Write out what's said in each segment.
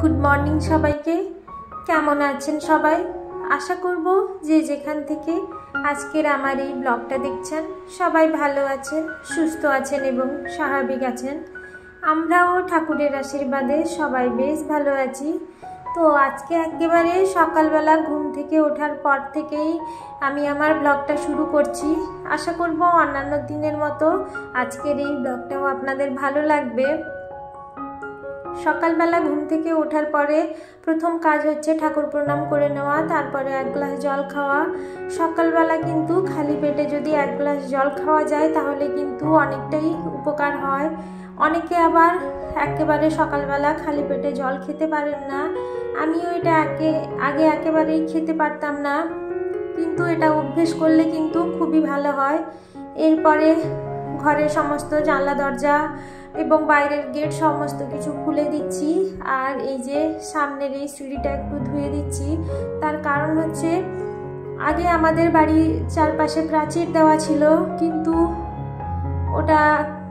Good morning সবাইকে। কেমন আছেন সবাই? আশা করব যে যেখান থেকে আজকের আমার এই ব্লগটা দেখছেন সবাই ভালো আছেন, সুস্থ আছেন এবং স্বাভাবিক আছেন। আমরাও ঠাকুরের আশীর্বাদে সবাই বেশ ভালো আছি। তো আজকে একেবারে সকালবেলা ঘুম থেকে ওঠার পর থেকেই আমি আমার ব্লগটা শুরু করছি। আশা করব অন্যান্য দিনের মতো আজকের এই ব্লগটাও আপনাদের ভালো লাগবে। সকালবেলা ঘুম থেকে ওঠার পরে প্রথম কাজ হচ্ছে ঠাকুর প্রণাম করে নেওয়া, তারপরে এক গ্লাস জল খাওয়া। সকালবেলা কিন্তু খালি পেটে যদি এক গ্লাস জল খাওয়া যায় তাহলে কিন্তু অনেকটাই উপকার হয়। অনেকে আবার একেবারে সকালবেলা খালি পেটে জল খেতে পারেন না। আমিও এটা আগে একেবারেই খেতে পারতাম না, কিন্তু এটা অভ্যেস করলে কিন্তু খুবই ভালো হয়। এরপরে ঘরের সমস্ত জানলা দরজা এবং বাইরের গেট সমস্ত কিছু খুলে দিচ্ছি, আর এই যে সামনের এই সিঁড়িটা একটু ধুয়ে দিচ্ছি। তার কারণ হচ্ছে আগে আমাদের বাড়ির চারপাশে প্রাচীর দেওয়া ছিল, কিন্তু ওটা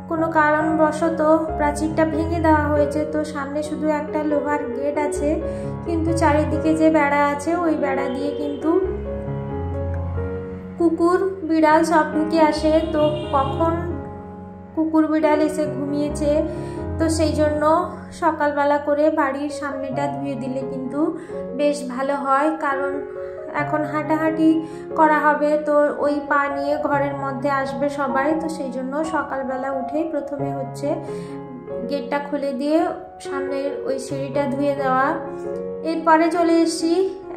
কোনো কারণবশত প্রাচীরটা ভেঙে দেওয়া হয়েছে। তো সামনে শুধু একটা লোহার গেট আছে, কিন্তু চারিদিকে যে বেড়া আছে ওই বেড়া দিয়ে কিন্তু কুকুর বিড়াল সব ঢুকে আসে। তো কখন কুকুর বিড়াল এসে ঘুমিয়েছে, তো সেই জন্য সকালবেলা করে বাড়ির সামনেটা ধুয়ে দিলে কিন্তু বেশ ভালো হয়। কারণ এখন হাঁটাহাঁটি করা হবে, তো ওই পা নিয়ে ঘরের মধ্যে আসবে সবাই। তো সেই জন্য সকালবেলা উঠে প্রথমে হচ্ছে গেটটা খুলে দিয়ে সামনের ওই সিঁড়িটা ধুয়ে দেওয়া। এরপরে চলে এসেছি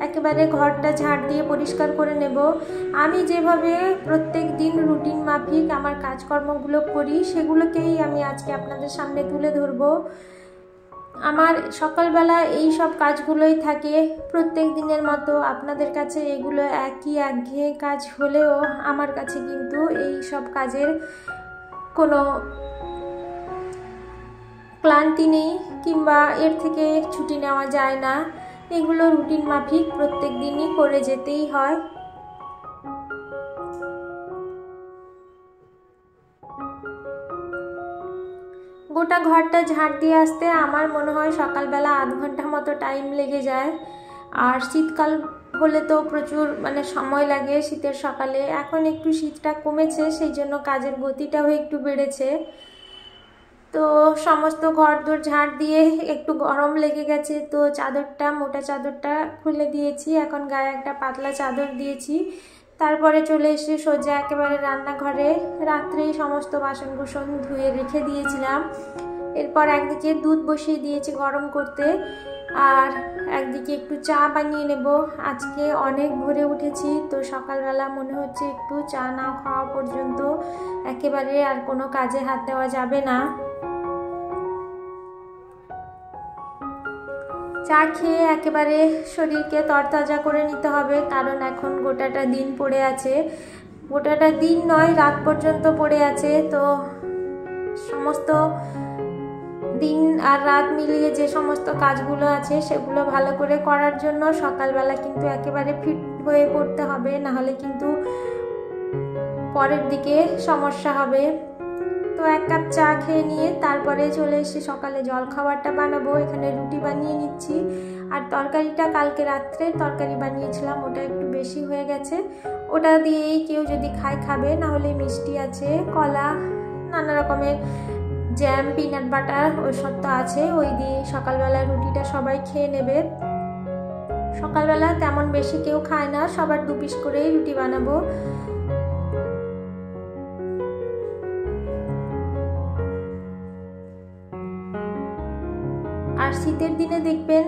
একেবারে ঘরটা ঝাড় দিয়ে পরিষ্কার করে নেব। আমি যেভাবে প্রত্যেক দিন রুটিন মাফিক আমার কাজকর্মগুলো করি সেগুলোকেই আমি আজকে আপনাদের সামনে তুলে ধরব। আমার সকালবেলা এই সব কাজগুলোই থাকে প্রত্যেক দিনের মতো। আপনাদের কাছে এগুলো একই একঘেয়ে কাজ হলেও আমার কাছে কিন্তু এই সব কাজের কোনো ক্লান্তি নেই, কিংবা এর থেকে ছুটি নেওয়া যায় না। এগুলো রুটিন মাফিক প্রত্যেক দিনই করে যেতেই হয়। গোটা ঘরটা ঝাড় দিয়ে আসতে আমার মনে হয় সকালবেলা আধ ঘন্টা মতো টাইম লেগে যায়। আর শীতকাল হলে তো প্রচুর সময় লাগে শীতের সকালে। এখন একটু শীতটা কমেছে, সেই জন্য কাজের গতিটাও একটু বেড়েছে। তো সমস্ত ঘর দোর ঝাড় দিয়ে একটু গরম লেগে গেছে, তো চাদরটা মোটা চাদরটা খুলে দিয়েছি। এখন গায়ে একটা পাতলা চাদর দিয়েছি। তারপরে চলে এসে সোজা একেবারে রান্নাঘরে। রাত্রেই সমস্ত বাসন কুসন ধুয়ে রেখে দিয়েছিলাম। এরপর একদিকে দুধ বসিয়ে দিয়েছি গরম করতে, আর একদিকে একটু চা বানিয়ে নেব। আজকে অনেক ভোরে উঠেছি, তো সকালবেলা মনে হচ্ছে একটু চা না খাওয়া পর্যন্ত একেবারে আর কোনো কাজে হাত দেওয়া যাবে না। চা খেয়ে একেবারে শরীরকে তরতাজা করে নিতে হবে, কারণ এখন গোটাটা দিন পড়ে আছে। গোটাটা দিন নয়, রাত পর্যন্ত পড়ে আছে। তো সমস্ত দিন আর রাত মিলিয়ে যে সমস্ত কাজগুলো আছে সেগুলো ভালো করে করার জন্য সকালবেলা কিন্তু একেবারে ফিট হয়ে পড়তে হবে, নাহলে কিন্তু পরের দিকে সমস্যা হবে। তো এক কাপ চা খেয়ে নিয়ে তারপরে চলে এসে সকালে জল খাবারটা বানাবো। এখানে রুটি বানিয়ে নিচ্ছি, আর তরকারিটা কালকে রাত্রে তরকারি বানিয়েছিলাম, ওটা একটু বেশি হয়ে গেছে। ওটা দিয়েই কেউ যদি খাবে, নাহলে মিষ্টি আছে, কলা, নানা রকমের জ্যাম, পিনাট বাটার ওইসব তো আছে, ওই দিয়ে সকালবেলা রুটিটা সবাই খেয়ে নেবে। সকালবেলা তেমন বেশি কেউ খায় না, সবার 2 পিস করেই রুটি বানাবো। আর শীতের দিনে দেখবেন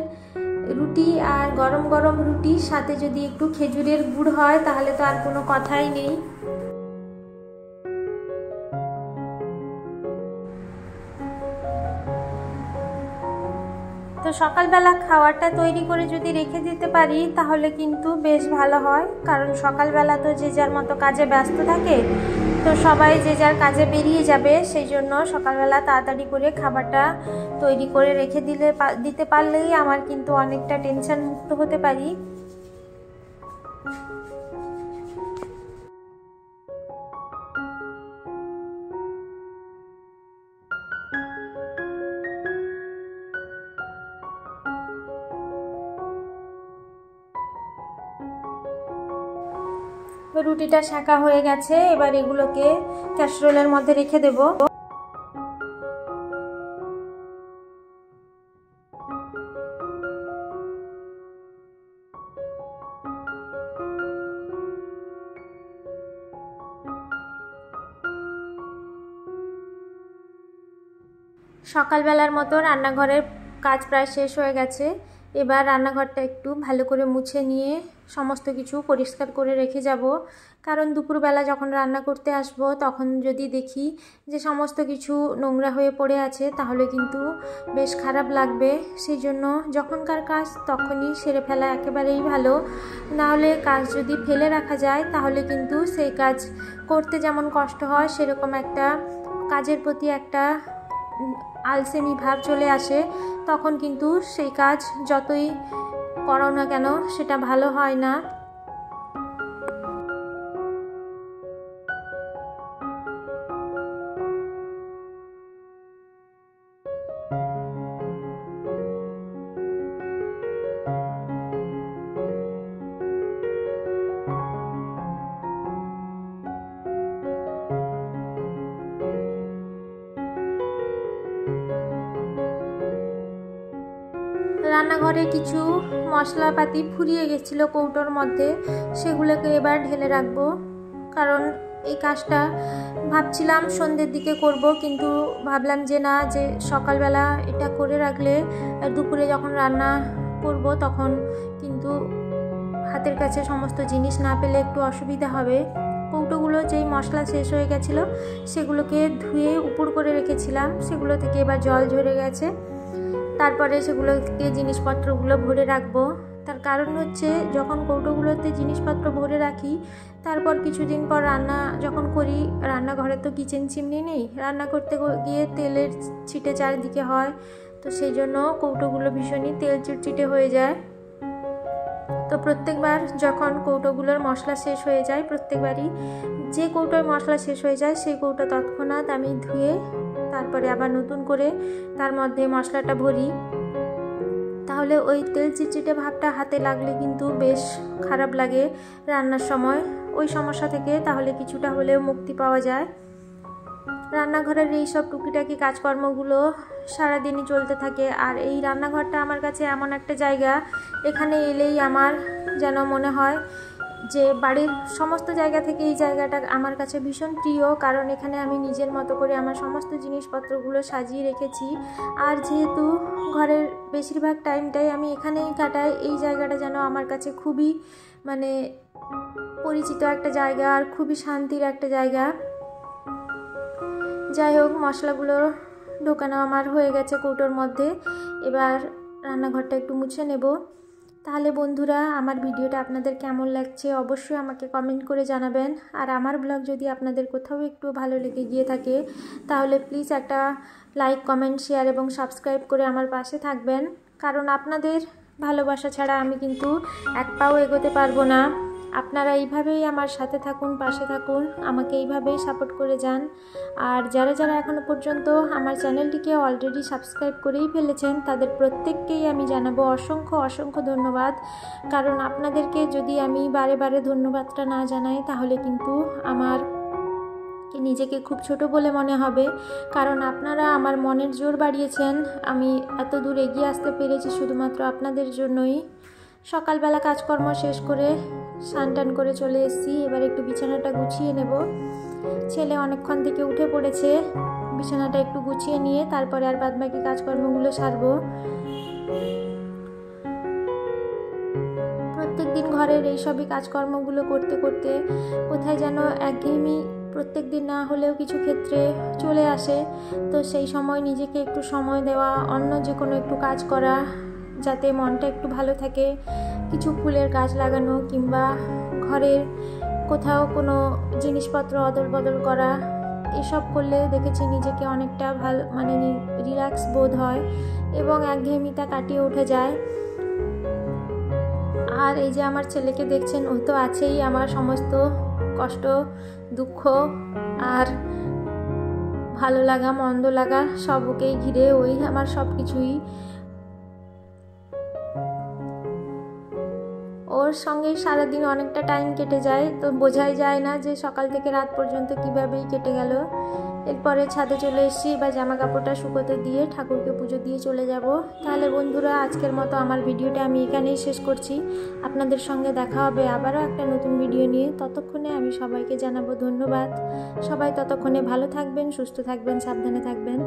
রুটি আর গরম গরম রুটির সাথে যদি একটু খেজুরের গুড় হয় তাহলে তো আর কোনো কথাই নেই। তো সকালবেলা খাওয়ারটা তৈরি করে যদি রেখে দিতে পারি তাহলে কিন্তু বেশ ভালো হয়, কারণ সকালবেলা তো যে যার মতো কাজে ব্যস্ত থাকে, তো সবাই যে যার কাজে বেরিয়ে যাবে। সেই জন্য সকালবেলা তাড়াতাড়ি করে খাবারটা তৈরি করে রেখে দিতে পারলেই আমার কিন্তু অনেকটা টেনশন মুক্ত হতে পারি। রুটিটা শাঁকা হয়ে গেছে, এবার এগুলোকে ক্যাসরোলের মধ্যে রেখে দেব। সকালবেলার মতো রান্নাঘরের কাজ প্রায় শেষ হয়ে গেছে। এবার রান্নাঘরটা একটু ভালো করে মুছে নিয়ে সমস্ত কিছু পরিষ্কার করে রেখে যাব, কারণ দুপুরবেলা যখন রান্না করতে আসব তখন যদি দেখি যে সমস্ত কিছু নোংরা হয়ে পড়ে আছে তাহলে কিন্তু বেশ খারাপ লাগবে। সেই জন্য যখনকার কাজ তখনই সেরে ফেলা একেবারেই ভালো। নাহলে কাজ যদি ফেলে রাখা যায় তাহলে কিন্তু সেই কাজ করতে যেমন কষ্ট হয়, সেরকম একটা কাজের প্রতি একটা আলসেমি ভাব চলে আসে। তখন কিন্তু সেই কাজ যতই করো না কেন সেটা ভালো হয় না। রান্নাঘরে কিছু মশলাপাতি ফুরিয়ে গেছিলো কৌটোর মধ্যে, সেগুলোকে এবার ঢেলে রাখবো। কারণ এই কাজটা ভাবছিলাম সন্ধ্যের দিকে করব, কিন্তু ভাবলাম যে না, যে সকালবেলা এটা করে রাখলে দুপুরে যখন রান্না করব তখন কিন্তু হাতের কাছে সমস্ত জিনিস না পেলে একটু অসুবিধা হবে। কৌটোগুলো যেই মশলা শেষ হয়ে গেছিলো সেগুলোকে ধুয়ে উপর করে রেখেছিলাম, সেগুলো থেকে এবার জল ঝরে গেছে। তারপরে সেগুলোকে জিনিসপত্রগুলো ভরে রাখবো। তার কারণ হচ্ছে যখন কৌটোগুলোতে জিনিসপত্র ভরে রাখি তারপর কিছুদিন পর রান্না যখন করি, রান্নাঘরে তো কিচেন চিমনি নেই, রান্না করতে গিয়ে তেলের ছিটে চারদিকে হয়, তো সেই জন্য কৌটোগুলো ভীষণই তেল চিটচিটে হয়ে যায়। তো প্রত্যেকবার যখন কৌটোগুলোর মশলা শেষ হয়ে যায়, প্রত্যেকবারই যে কৌটোর মশলা শেষ হয়ে যায় সেই কৌটো তৎক্ষণাৎ আমি ধুয়ে তারপরে আবার নতুন করে তার মধ্যে মশলাটা ভরি। তাহলে ওই তেল চিটচিটে ভাবটা হাতে লাগলে কিন্তু বেশ খারাপ লাগে রান্নার সময়। ওই সমস্যা থেকে তাহলে কিছুটা হলেও মুক্তি পাওয়া যায়। রান্নাঘরের এই সব টুকিটাকি কাজকর্মগুলো সারাদিনই চলতে থাকে। আর এই রান্নাঘরটা আমার কাছে এমন একটা জায়গা, এখানে এলেই আমার যেন মনে হয় যে বাড়ির সমস্ত জায়গা থেকে এই জায়গাটা আমার কাছে ভীষণ প্রিয়। কারণ এখানে আমি নিজের মতো করে আমার সমস্ত জিনিসপত্রগুলো সাজিয়ে রেখেছি। আর যেহেতু ঘরের বেশিরভাগ টাইমটাই আমি এখানেই কাটাই, এই জায়গাটা যেন আমার কাছে খুবই মানে পরিচিত একটা জায়গা আর খুবই শান্তির একটা জায়গা। যাই হোক, মশলাগুলো ঢোকানো আমার হয়ে গেছে কৌটোর মধ্যে। এবার রান্নাঘরটা একটু মুছে নেব। তাহলে বন্ধুরা, আমার ভিডিওটা আপনাদের কেমন লাগছে অবশ্যই আমাকে কমেন্ট করে জানাবেন। আর আমার ব্লগ যদি আপনাদের কোথাও একটু ভালো লেগে গিয়ে থাকে তাহলে প্লিজ একটা লাইক, কমেন্ট, শেয়ার এবং সাবস্ক্রাইব করে আমার পাশে থাকবেন। কারণ আপনাদের ভালোবাসা ছাড়া আমি কিন্তু এক পাও এগোতে পারবো না। আপনারা এইভাবেই আমার সাথে থাকুন, পাশে থাকুন, আমাকে এইভাবেই সাপোর্ট করে যান। আর যারা যারা এখনও পর্যন্ত আমার চ্যানেলটিকে অলরেডি সাবস্ক্রাইব করেই ফেলেছেন তাদের প্রত্যেককেই আমি জানাবো অসংখ্য অসংখ্য ধন্যবাদ। কারণ আপনাদেরকে যদি আমি বারে বারে ধন্যবাদটা না জানাই তাহলে কিন্তু আমার নিজেকে খুব ছোট বলে মনে হবে। কারণ আপনারা আমার মনের জোর বাড়িয়েছেন, আমি এত দূর এগিয়ে আসতে পেরেছি শুধুমাত্র আপনাদের জন্যই। সকালবেলা কাজকর্ম শেষ করে স্নান টান করে চলে এসেছি। এবার একটু বিছানাটা গুছিয়ে নেব। ছেলে অনেকক্ষণ থেকে উঠে পড়েছে, বিছানাটা একটু গুছিয়ে নিয়ে তারপরে আর বাদবাকি কাজকর্মগুলো সারবো। প্রত্যেক দিন ঘরের এইসবই কাজকর্মগুলো করতে করতে কোথায় যেন একঘেয়েমি প্রত্যেক দিন না হলেও কিছু ক্ষেত্রে চলে আসে। তো সেই সময় নিজেকে একটু সময় দেওয়া, অন্য যে কোনো একটু কাজ করা যাতে মনটা একটু ভালো থাকে, কিছু ফুলের গাছ লাগানো কিংবা ঘরের কোথাও কোনো জিনিসপত্র অদল বদল করা, এসব করলে দেখেছি নিজেকে অনেকটা ভালো মানে রিল্যাক্স বোধ হয় এবং একঘেয়েমিটা কাটিয়ে উঠে যায়। আর এই যে আমার ছেলেকে দেখছেন, ও তো আছেই আমার সমস্ত কষ্ট, দুঃখ আর ভালো লাগা, মন্দ লাগা সব ওকেই ঘিরে, ওই আমার সব কিছুই। ও ওর সঙ্গে সারাদিন অনেকটা টাইম কেটে যায়, তো বোঝাই যায় না যে সকাল থেকে রাত পর্যন্ত কীভাবেই কেটে গেল। এরপরে ছাদে চলে এসেছি, বা জামা কাপড়টা শুকোতে দিয়ে ঠাকুরকে পুজো দিয়ে চলে যাব। তাহলে বন্ধুরা, আজকের মতো আমার ভিডিওটা আমি এখানেই শেষ করছি। আপনাদের সঙ্গে দেখা হবে আবারও একটা নতুন ভিডিও নিয়ে। ততক্ষণে আমি সবাইকে জানাবো ধন্যবাদ। সবাই ততক্ষণে ভালো থাকবেন, সুস্থ থাকবেন, সাবধানে থাকবেন।